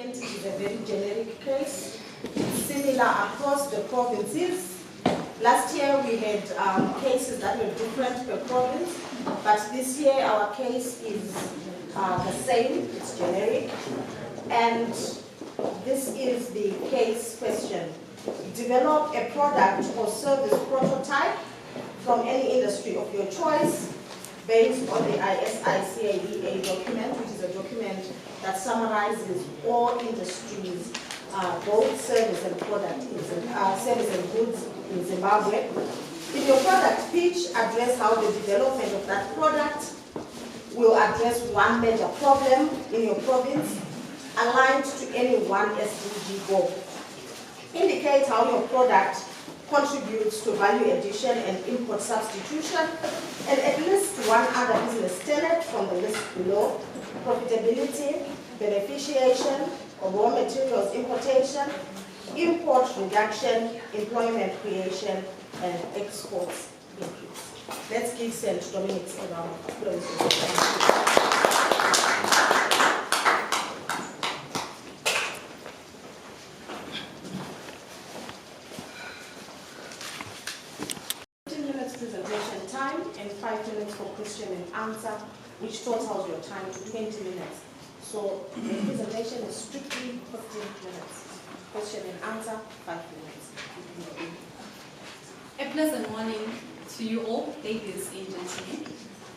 document is a very generic case, similar across the provinces. Last year we had cases that were different per province, but this year our case is the same, it's generic. And this is the case question. Develop a product or service prototype from any industry of your choice based on the ISICAEA document, which is a document that summarizes all industries, both service and product, service and goods in Zimbabwe. In your product pitch, address how the development of that product will address one major problem in your province, aligned to any one SDG goal. Indicate how your product contributes to value addition and import substitution, and at least one other business tenet from the list below: profitability, beneficiation of raw materials importation, import reduction, employment creation, and exports increase. Let's give St Dominics a round of applause. 15 minutes presentation time and 5 minutes for question and answer, which totals your time to 20 minutes. So the presentation is strictly 15 minutes. Question and answer, 5 minutes. A pleasant morning to you all, ladies and gentlemen.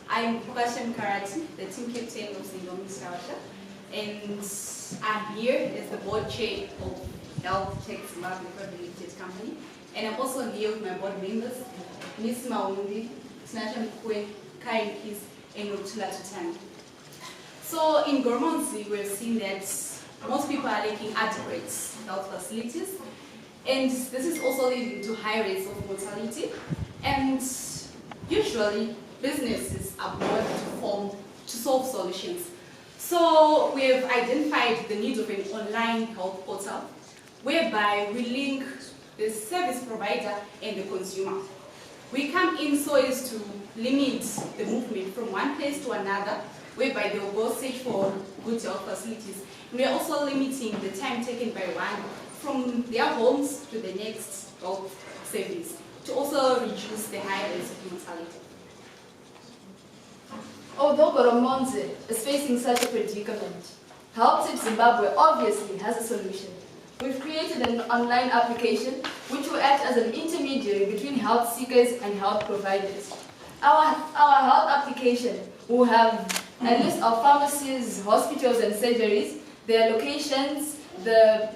I'm Prashan Karati, the team captain of St Dominics Chishawasha, and I'm here as the board chair of Health Tech Zimbabwe Private Limited Company, and I'm also here with my board members, Ms. Maundi, Tinasha Mkwe, Karen Kis, and Rotula Tutani. So in Gormonzi, we've seen that most people are lacking adequate health facilities, and this is also leading to high rates of mortality. And usually, businesses are brought to form to solve solutions. So we have identified the need of an online health portal, whereby we link the service provider and the consumer. We come in so as to limit the movement from one place to another, whereby they will go search for good health facilities. We are also limiting the time taken by one from their homes to the next health service, to also reduce the high rates of mortality. Although Goromonze is facing such a predicament, Health Tech Zimbabwe obviously has a solution. We've created an online application which will act as an intermediary between health seekers and health providers. Our health application will have a list of pharmacies, hospitals and surgeries, their locations, the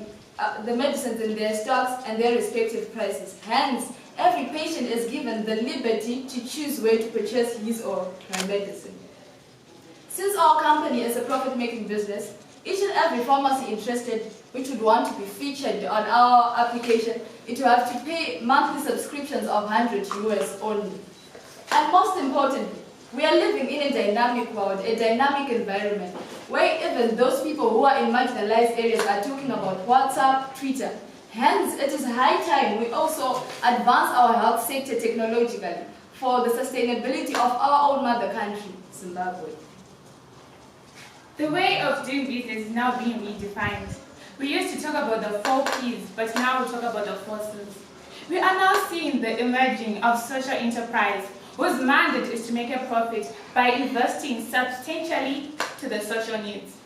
medicines in their stocks and their respective prices. Hence, every patient is given the liberty to choose where to purchase his or her medicine. Since our company is a profit-making business, each and every pharmacy interested which would want to be featured on our application, it will have to pay monthly subscriptions of 100 US only. And most importantly, we are living in a dynamic world, a dynamic environment, where even those people who are in marginalized areas are talking about WhatsApp, Twitter. Hence, it is high time we also advance our health sector technologically for the sustainability of our own mother country, Zimbabwe. The way of doing business is now being redefined. We used to talk about the 4 Ps, but now we talk about the 4 Cs. We are now seeing the emerging of social enterprise, whose mandate is to make a profit by investing substantially to the social needs.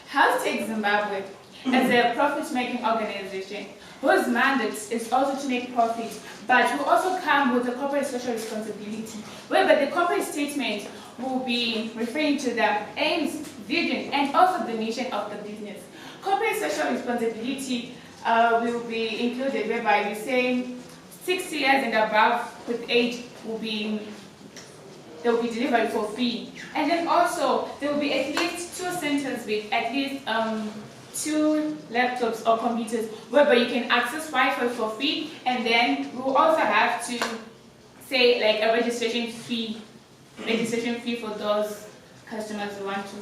Health Tech Zimbabwe is a profit-making organization whose mandate is also to make profit, but will also come with a corporate social responsibility, whereby the corporate statement will be referring to the aims, vision, and also the mission of the business. Corporate social responsibility will be included, whereby we say 60 years and above with age will be delivered for free. And then also there will be at least 2 centers with at least 2 laptops or computers, whereby you can access Wi-Fi for free, and then we will also have to say like a registration fee for those customers who want to.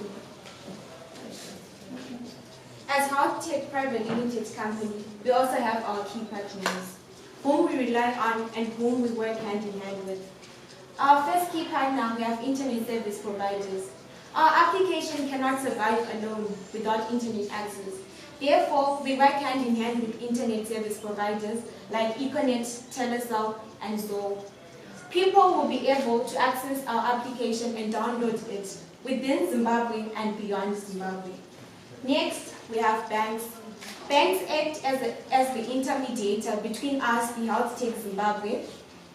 As Health Tech Private Limited Company, we also have our key partners, whom we rely on and whom we work hand in hand with. Our first key partner, we have internet service providers. Our application cannot survive alone without internet access. Therefore, we work hand in hand with internet service providers like Econet, Telecel, and Zoll. People will be able to access our application and download it within Zimbabwe and beyond Zimbabwe. Next, we have banks. Banks act as the intermediator between us, the Health Tech Zimbabwe,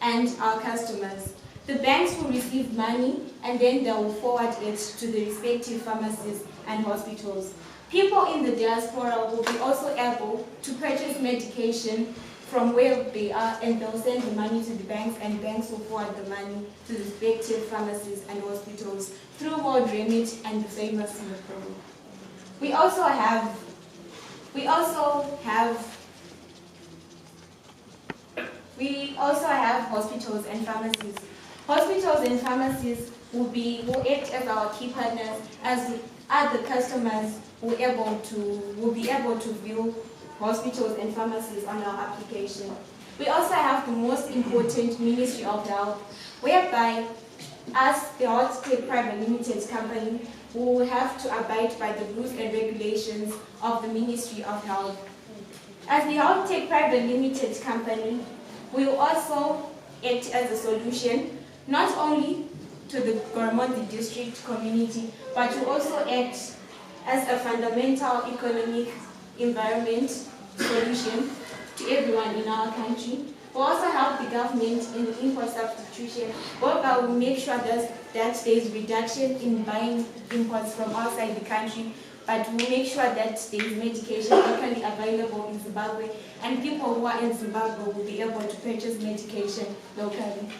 and our customers. The banks will receive money and then they will forward it to the respective pharmacies and hospitals. People in the diaspora will be also able to purchase medication from where they are, and they'll send the money to the banks, and banks will forward the money to the respective pharmacies and hospitals through World Remit and the famous Singapore. We also have hospitals and pharmacies. Hospitals and pharmacies will act as our key partners, as the other customers will be able to view hospitals and pharmacies on our application. We also have the most important Ministry of Health, whereby us, the Health Tech Private Limited Company, will have to abide by the rules and regulations of the Ministry of Health. As the Health Tech Private Limited Company, we will also act as a solution, not only to the Goromonzi district community, but to also act as a fundamental economic environment solution to everyone in our country. We also help the government in the import substitution, whereby we make sure that there is reduction in buying imports from outside the country, but we make sure that there is medication locally available in Zimbabwe, and people who are in Zimbabwe will be able to purchase medication locally.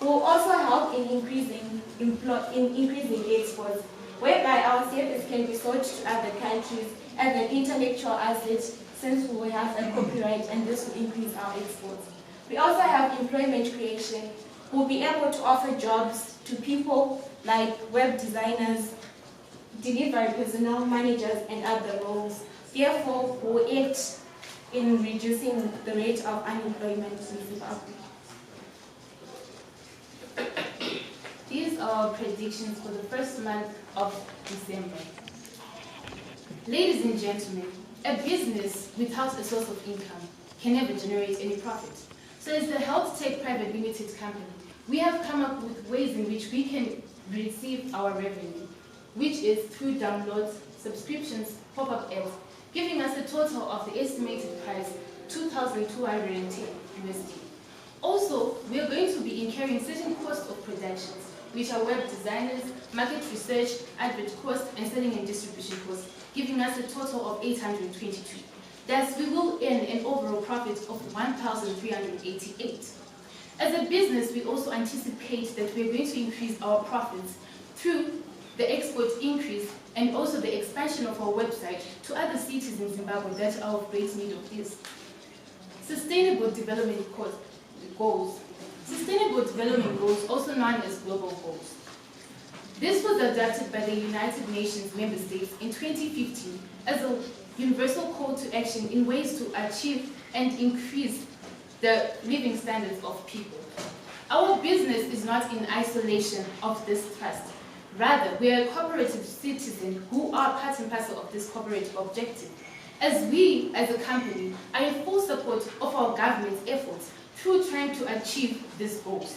We will also help in increasing exports, whereby our service can be sold to other countries as an intellectual asset, since we will have a copyright, and this will increase our exports. We also have employment creation. We'll be able to offer jobs to people like web designers, delivery personnel, managers, and other roles. Therefore, we'll act in reducing the rate of unemployment in Zimbabwe. These are our predictions for the first month of December. Ladies and gentlemen, a business without a source of income can never generate any profit. So as the Health Tech Private Limited Company, we have come up with ways in which we can receive our revenue, which is through downloads, subscriptions, pop-up ads, giving us a total of the estimated price, $2,210 USD. Also, we are going to be incurring certain costs of productions, which are web designers, market research, advert costs, and selling and distribution costs, giving us a total of 822. Thus, we will earn an overall profit of 1,388. As a business, we also anticipate that we are going to increase our profits through the export increase and also the expansion of our website to other cities in Zimbabwe that are of great need of this. Sustainable development goals. Sustainable development goals, also known as global goals. This was adopted by the United Nations member states in 2015 as a universal call to action in ways to achieve and increase the living standards of people. Our business is not in isolation of this trust. Rather, we are a cooperative citizen who are part and parcel of this corporate objective. As we, as a company, are in full support of our government's efforts through trying to achieve these goals.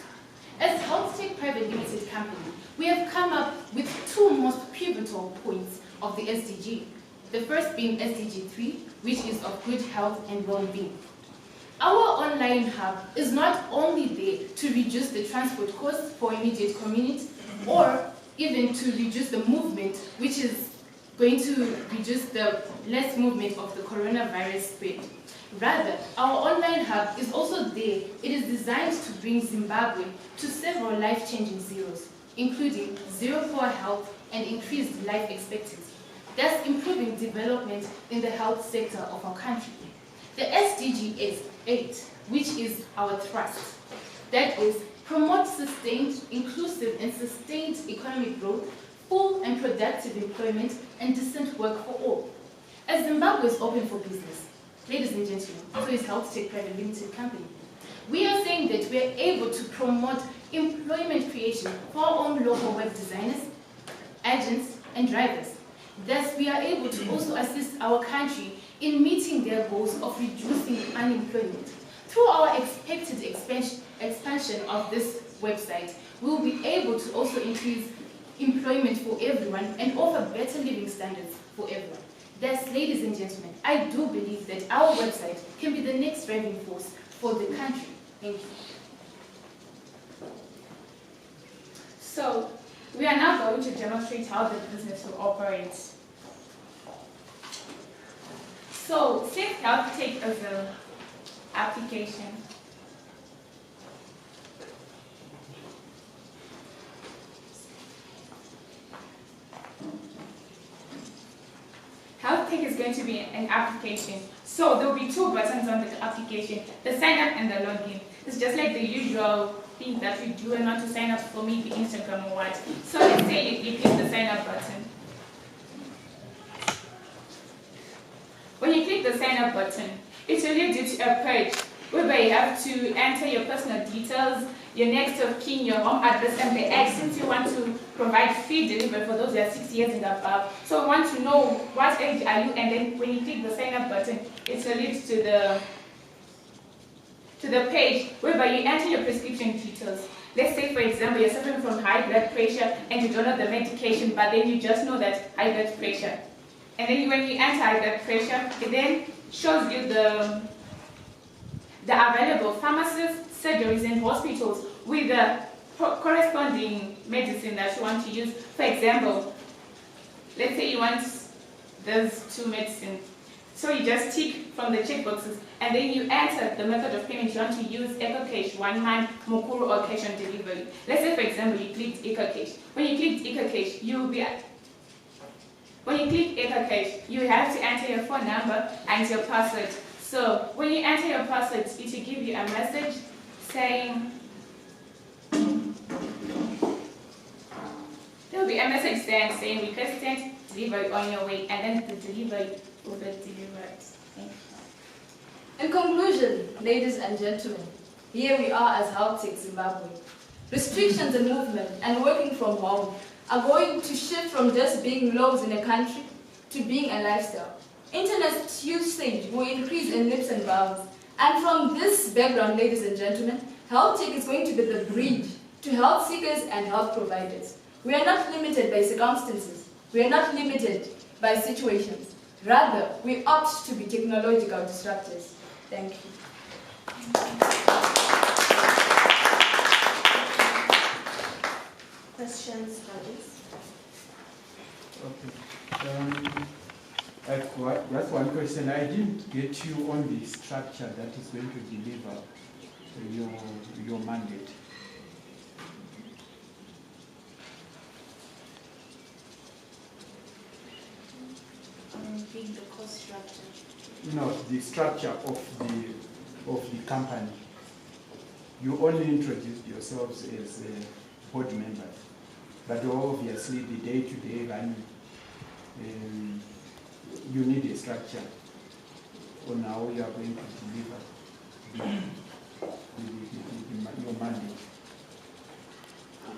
As Health Tech Private Limited Company, we have come up with two most pivotal points of the SDG. The first being SDG 3, which is of good health and well-being. Our online hub is not only there to reduce the transport costs for immediate community, or even to reduce the movement, which is going to reduce the less movement of the coronavirus spread. Rather, our online hub is also there. It is designed to bring Zimbabwe to several life-changing zeros, including zero poor health and increased life expectancy, thus improving development in the health sector of our country. The SDG is 8, which is our thrust. That is, promote sustained, inclusive, and sustained economic growth, full and productive employment, and decent work for all. As Zimbabwe is open for business, ladies and gentlemen, so is Health Tech Private Limited Company. We are saying that we are able to promote employment creation for our own local web designers, agents, and drivers. Thus, we are able to also assist our country in meeting their goals of reducing unemployment. Through our expected expansion of this website, we will be able to also increase employment for everyone and offer better living standards for everyone. Thus, ladies and gentlemen, I do believe that our website can be the next driving force for the country. Thank you. So, we are now going to demonstrate how the business will operate. So, since Health Tech as an application, Health Tech is going to be an application. So there will be two buttons on the application, the sign up and the login. It's just like the usual thing that we do and want to sign up for maybe Instagram or what. So let's say you click the sign up button. When you click the sign up button, it will lead you to a page whereby you have to enter your personal details, your next of kin, your home address, and the age, since you want to provide free delivery for those who are 6 years and above. So we want to know what age are you, and then when you click the sign up button, it will lead to the page whereby you enter your prescription details. Let's say, for example, you're suffering from high blood pressure and you don't know the medication, but then you just know that high blood pressure. And then when you enter high blood pressure, it then shows you the available pharmacies, surgeries, and hospitals with the corresponding medicine that you want to use. For example, let's say you want those two medicines. So you just tick from the checkboxes, and then you enter the method of payment you want to use: EcoCash, 1 month, Mukuru, or cash on delivery. Let's say, for example, you clicked EcoCash. When you clicked EcoCash, when you click EcoCash, you have to enter your phone number and your password. So when you enter your password, it will give you a message saying, there will be a message saying request sent, delivery on your way, and then the delivery will be delivered. Thank you. In conclusion, ladies and gentlemen, here we are as Health Tech Zimbabwe. Restrictions in movement and working from home are going to shift from just being laws in a country to being a lifestyle. Internet usage will increase in leaps and bounds. And from this background, ladies and gentlemen, Health Tech is going to be the bridge to health seekers and health providers. We are not limited by circumstances. We are not limited by situations. Rather, we opt to be technological disruptors. Thank you. Questions, colleagues? Okay. That's one question. I didn't get you on the structure that is going to deliver your mandate. Being the cost structure. No, the structure of the company. You only introduced yourselves as board members, but obviously the day-to-day running, you need a structure on how you are going to deliver your mandate.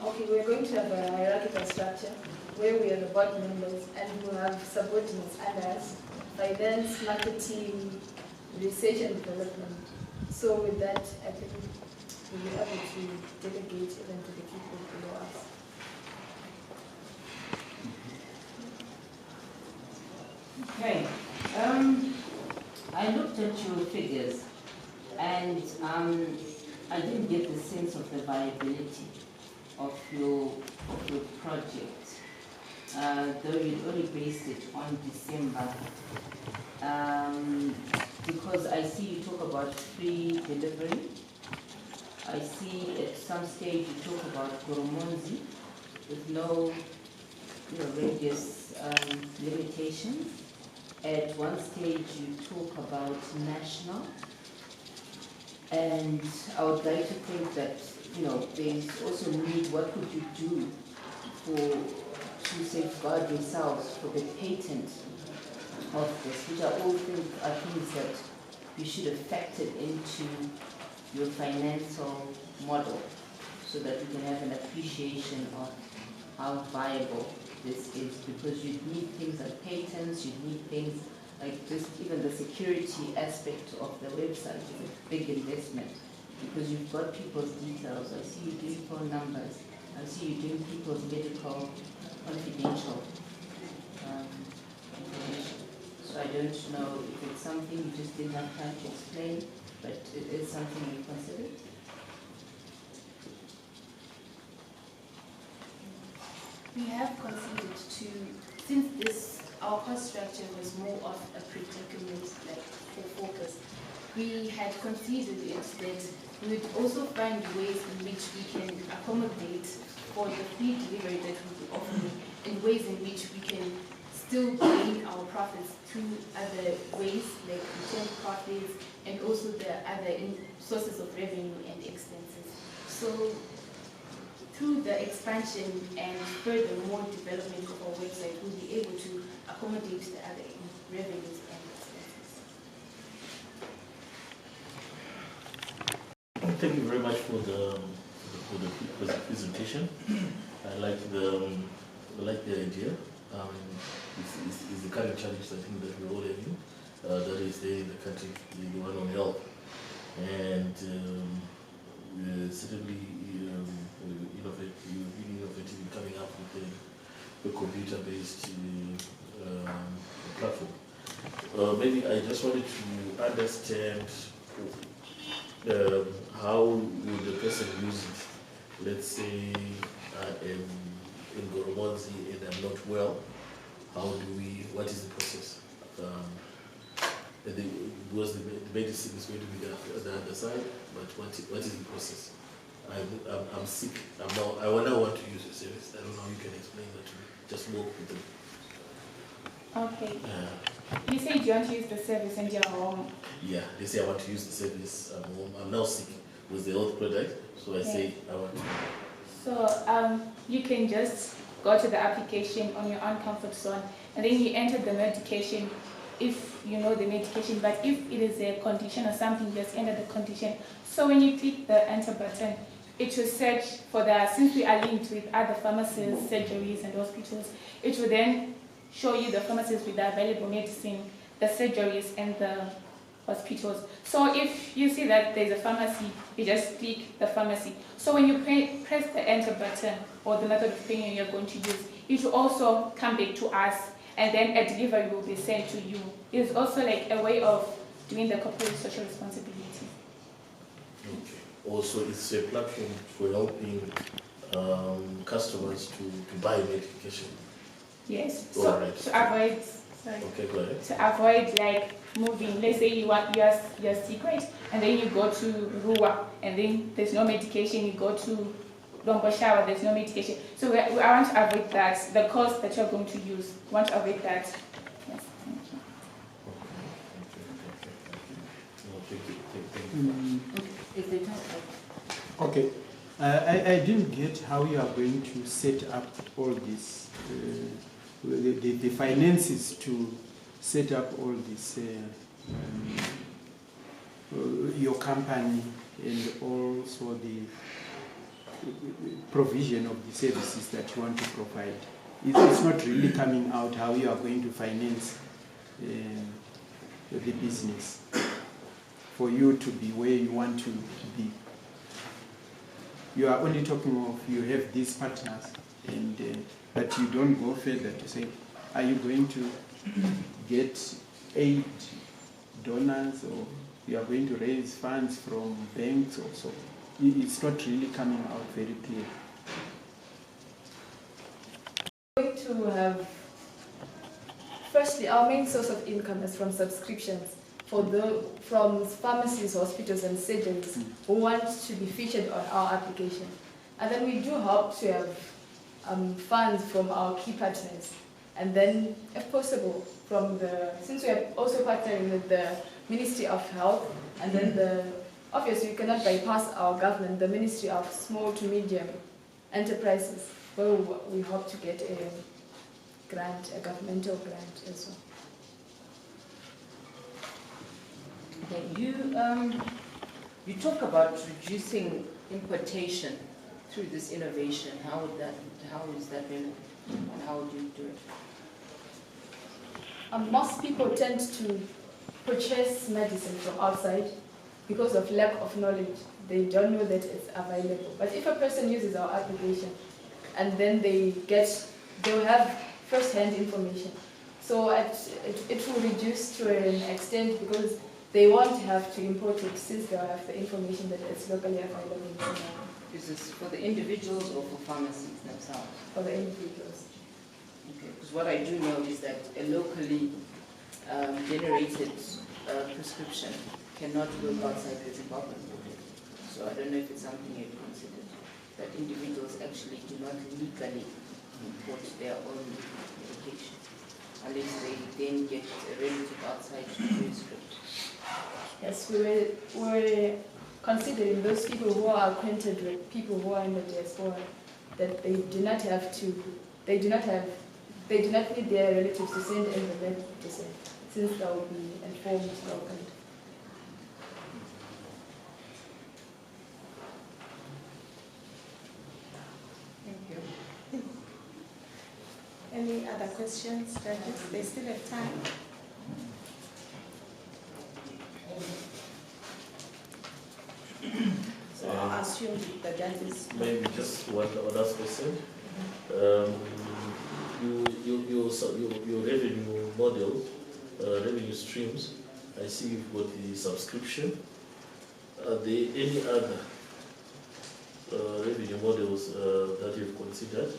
Okay, we're going to have a hierarchical structure where we are the board members and we have subordinates under us: finance, marketing, research and development. So with that, I think we'll be able to delegate even to the people below us. Okay. I looked at your figures and I didn't get the sense of the viability of your project, though you'd only based it on December. Because I see you talk about free delivery. I see at some stage you talk about Goromonzi with no radius limitation. At one stage you talk about national, and I would like to think that there's also need. What could you do to safeguard yourselves for the patent of this, which are things that you should have factored into your financial model, so that you can have an appreciation of how viable this is, because you need things like patents, you need things like just even the security aspect of the website is a big investment because you've got people's details. I see you doing phone numbers. I see you doing people's medical confidential information. So I don't know if it's something you just didn't have time to explain, but it is something you considered. We have considered to, since our cost structure was more of a predicament, like for focus, we had considered it that we would also find ways in which we can accommodate for the free delivery that we will offer, and ways in which we can still gain our profits through other ways, like return profits, and also the other sources of revenue and expenses. So through the expansion and furthermore development of our website, we'll be able to accommodate the other revenues and expenses. Thank you very much for the presentation. I like the idea. It's the kind of challenge I think that we're all having. That is there in the country, the one on health, and certainly innovative in coming up with a computer-based platform. Maybe I just wanted to understand how would the person use it. Let's say I am in Goromonzi and I'm not well. What is the process? Because the medicine is going to be the other side, but what is the process? I'm sick. I want to use the service. I don't know how you can explain that to me. Just work with them. Okay. You said you want to use the service and you're home. Yeah, they say I want to use the service. I'm home. I'm now sick with the health product, so I say I want to. So you can just go to the application on your own comfort zone, and then you enter the medication if you know the medication, but if it is a condition or something, just enter the condition. So when you click the enter button, it will search for since we are linked with other pharmacies, surgeries and hospitals, it will then show you the pharmacies with the available medicine, the surgeries and the hospitals. So if you see that there's a pharmacy, you just click the pharmacy. So when you press the enter button or the method of payment you're going to use, it will also come back to us, and then a delivery will be sent to you. It's also like a way of doing the corporate social responsibility. Okay. Also, it's a platform for helping customers to buy medication. Yes. All So right. to avoid, Okay, go ahead. to avoid like moving. Let's say you're sick, right? And then you go to Ruwa, and then there's no medication. You go to Lomboshawa, there's no medication. So I want to avoid that. The cost that you're going to use, I want to avoid that. Yes, thank you. Okay. I didn't get how you are going to set up all this, the finances to set up all this, your company, and also the provision of the services that you want to provide. It's not really coming out how you are going to finance the business for you to be where you want to be. You are only talking of you have these partners, and but you don't go further to say, are you going to get aid donors, or you are going to raise funds from banks or so? It's not really coming out very clear. We're going to have, firstly, our main source of income is from subscriptions from pharmacies, hospitals and surgeries who want to be featured on our application. And then we do hope to have funds from our key partners. And then, if possible, since we are also partnering with the Ministry of Health, and then obviously we cannot bypass our government, the Ministry of Small to Medium Enterprises, where we hope to get a grant, a governmental grant as well. Okay, you talk about reducing importation through this innovation. How is that relevant, and how would you do it? Most people tend to purchase medicine from outside because of lack of knowledge. They don't know that it's available. But if a person uses our application and then they'll have first-hand information. So it will reduce to an extent because they won't have to import it since they'll have the information that it's locally available. Is this for the individuals or for pharmacies themselves? For the individuals. Okay, because what I do know is that a locally generated prescription cannot work outside the Zimbabwe. So I don't know if it's something you've considered, that individuals actually do not legally import their own medication unless they then get a relative outside to do a script. Yes, we're considering those people who are acquainted with people who are in the diaspora, that they do not need their relatives to send in the medicine, since they will be informed locally. Any other questions, judges? They still have time. So I assume the judges. Maybe just one last question. Your revenue model, revenue streams, I see you've got the subscription. Are there any other revenue models that you've considered?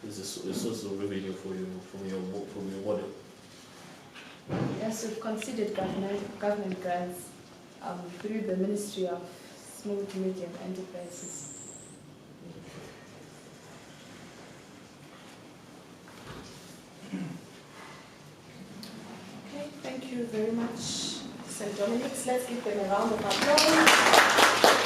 Is a source of revenue for you from your model? Yes, we've considered government grants through the Ministry of Small to Medium Enterprises. Okay, thank you very much, St Dominics. Let's give them a round of applause.